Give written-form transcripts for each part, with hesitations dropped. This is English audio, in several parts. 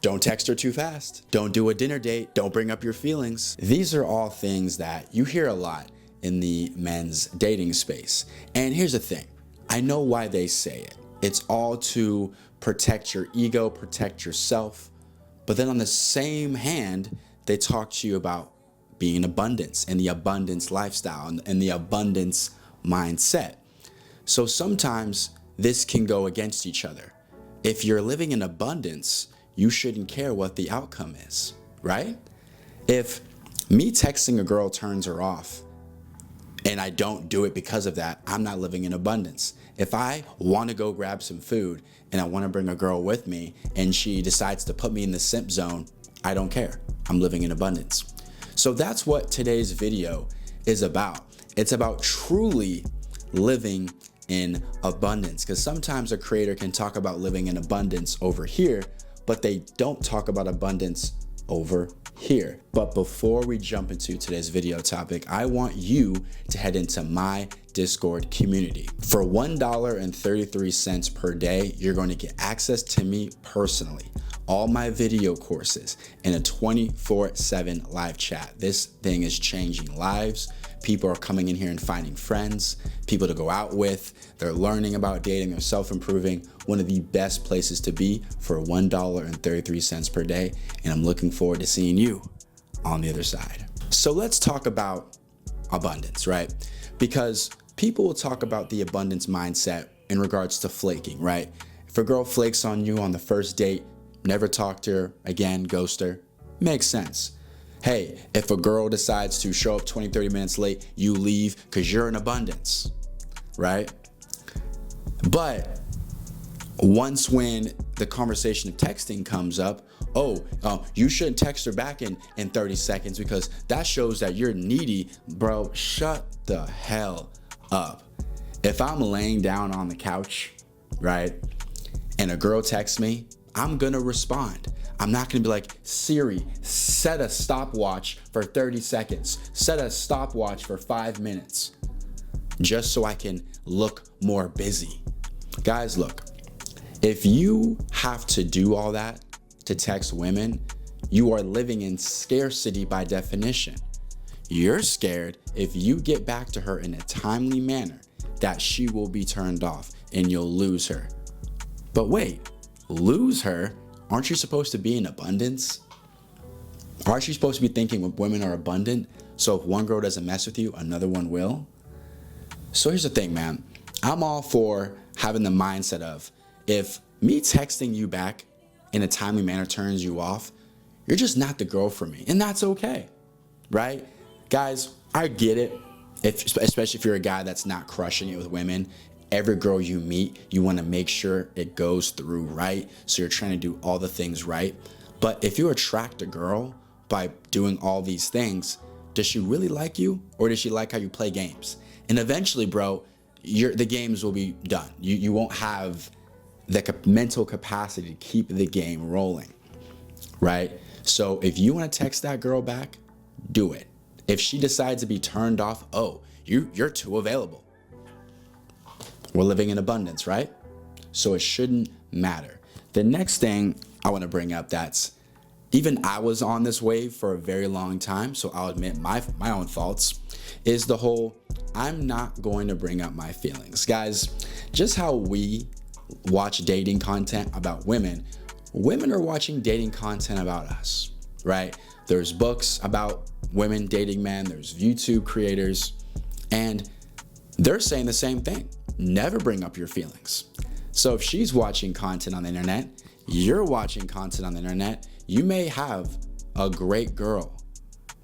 Don't text her too fast. Don't do a dinner date. Don't bring up your feelings. These are all things that you hear a lot in the men's dating space. And here's the thing. I know why they say it. It's all to protect your ego, protect yourself. But then on the same hand, they talk to you about being in abundance and the abundance lifestyle and the abundance mindset. So sometimes this can go against each other. If you're living in abundance, you shouldn't care what the outcome is, right? If me texting a girl turns her off and I don't do it because of that, I'm not living in abundance. If I want to go grab some food and I want to bring a girl with me and she decides to put me in the simp zone, I don't care. I'm living in abundance. So that's what today's video is about. It's about truly living in abundance, because sometimes a creator can talk about living in abundance over here, but they don't talk about abundance over here. But before we jump into today's video topic, I want you to head into my Discord community. For $1.33 per day, you're going to get access to me personally, all my video courses, and a 24/7 live chat. This thing is changing lives. People are coming in here and finding friends, people to go out with. They're learning about dating, they're self-improving. One of the best places to be for $1.33 per day. And I'm looking forward to seeing you on the other side. So let's talk about abundance, right? Because people will talk about the abundance mindset in regards to flaking, right? If a girl flakes on you on the first date, never talk to her again, ghost her, makes sense. Hey, if a girl decides to show up 20, 30 minutes late, you leave because you're in abundance, right? But once when the conversation of texting comes up, you shouldn't text her back in 30 seconds because that shows that you're needy. Bro, shut the hell up. If I'm laying down on the couch, right, and a girl texts me, I'm gonna respond. I'm not gonna be like, Siri, set a stopwatch for 30 seconds. Set a stopwatch for 5 minutes, just so I can look more busy. Guys, look, if you have to do all that to text women, you are living in scarcity by definition. You're scared if you get back to her in a timely manner that she will be turned off and you'll lose her. But wait, lose her? Aren't you supposed to be in abundance? Aren't you supposed to be thinking women are abundant? So if one girl doesn't mess with you, another one will? So here's the thing, man. I'm all for having the mindset of, if me texting you back in a timely manner turns you off, you're just not the girl for me. And that's okay, right? Guys, I get it. Especially if you're a guy that's not crushing it with women. Every girl you meet, you want to make sure it goes through right. So you're trying to do all the things right. But if you attract a girl by doing all these things, does she really like you? Or does she like how you play games? And eventually, bro, the games will be done. You won't have the mental capacity to keep the game rolling, right? So if you want to text that girl back, do it. If she decides to be turned off, you're too available. We're living in abundance, right? So it shouldn't matter. The next thing I want to bring up, that's even I was on this wave for a very long time, so I'll admit my own faults, is the whole, I'm not going to bring up my feelings. Guys, just how we watch dating content about women are watching dating content about us, right? There's books about women dating men, there's YouTube creators, and they're saying the same thing. Never bring up your feelings. So if she's watching content on the internet, you're watching content on the internet, you may have a great girl,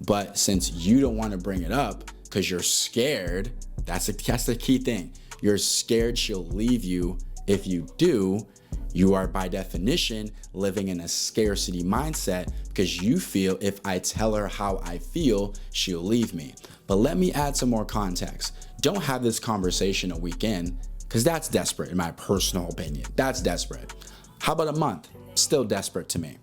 but since you don't want to bring it up because you're scared, that's the key thing. You're scared she'll leave you. If you do, you are by definition living in a scarcity mindset because you feel if I tell her how I feel, she'll leave me. But let me add some more context. Don't have this conversation a week in, because that's desperate in my personal opinion. That's desperate. How about a month? Still desperate to me.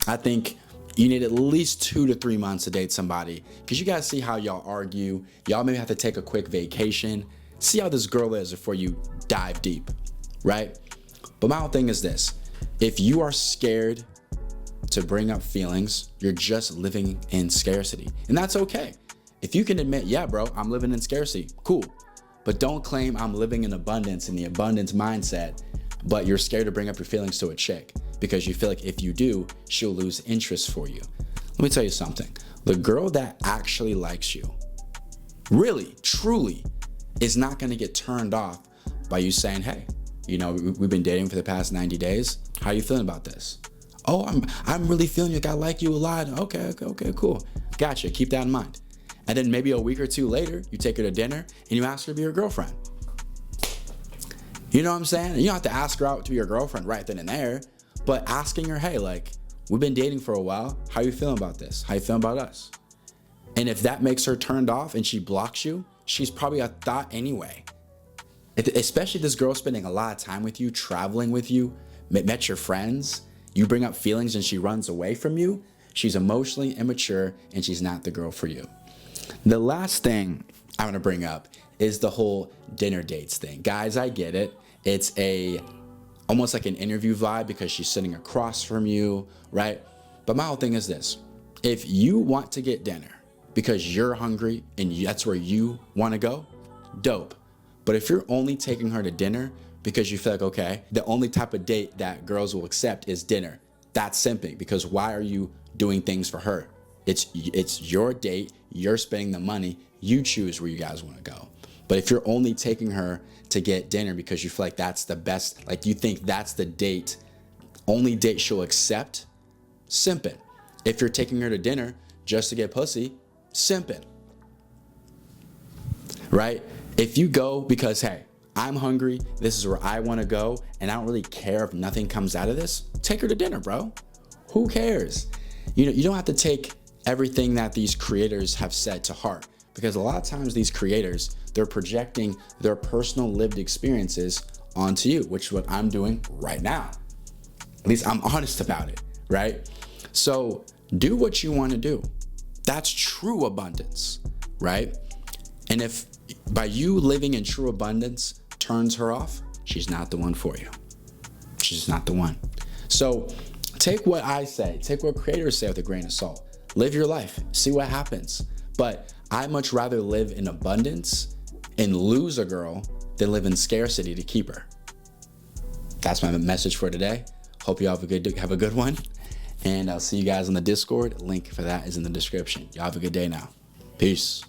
I think you need at least 2 to 3 months to date somebody, because you gotta see how y'all argue. Y'all maybe have to take a quick vacation. See how this girl is before you dive deep, right? But my whole thing is this. If you are scared to bring up feelings, you're just living in scarcity. And that's okay. If you can admit, yeah, bro, I'm living in scarcity, cool. But don't claim I'm living in abundance, in the abundance mindset, but you're scared to bring up your feelings to a chick because you feel like if you do, she'll lose interest for you. Let me tell you something. The girl that actually likes you, really, truly, is not going to get turned off by you saying, hey, you know, we've been dating for the past 90 days. How are you feeling about this? Oh, I'm really feeling like I like you a lot. Okay, cool. Gotcha. Keep that in mind. And then maybe a week or two later, you take her to dinner and you ask her to be your girlfriend. You know what I'm saying? You don't have to ask her out to be your girlfriend right then and there, but asking her, hey, like, we've been dating for a while. How you feeling about this? How you feeling about us? And if that makes her turned off and she blocks you, she's probably a thought anyway. Especially this girl spending a lot of time with you, traveling with you, met your friends, you bring up feelings and she runs away from you. She's emotionally immature and she's not the girl for you. The last thing I want to bring up is the whole dinner dates thing. Guys, I get it. It's almost like an interview vibe because she's sitting across from you, right? But my whole thing is this. If you want to get dinner because you're hungry and that's where you want to go, dope. But if you're only taking her to dinner because you feel like, okay, the only type of date that girls will accept is dinner, that's simping, because why are you doing things for her? It's your date, you're spending the money, you choose where you guys want to go. But if you're only taking her to get dinner because you feel like that's the best, like you think that's the date, only date she'll accept, simping. If you're taking her to dinner just to get pussy, simping. Right? If you go because, hey, I'm hungry, this is where I want to go, and I don't really care if nothing comes out of this, take her to dinner, bro. Who cares? You know, you don't have to take everything that these creators have said to heart, because a lot of times these creators, they're projecting their personal lived experiences onto you, which is what I'm doing right now. At least I'm honest about it, right? So do what you want to do. That's true abundance, right? And if by you living in true abundance turns her off, she's not the one for you. She's not the one. So take what I say, take what creators say with a grain of salt. Live your life, see what happens. But I'd much rather live in abundance and lose a girl than live in scarcity to keep her. That's my message for today. Hope you all have a good one. And I'll see you guys on the Discord. Link for that is in the description. Y'all have a good day now. Peace.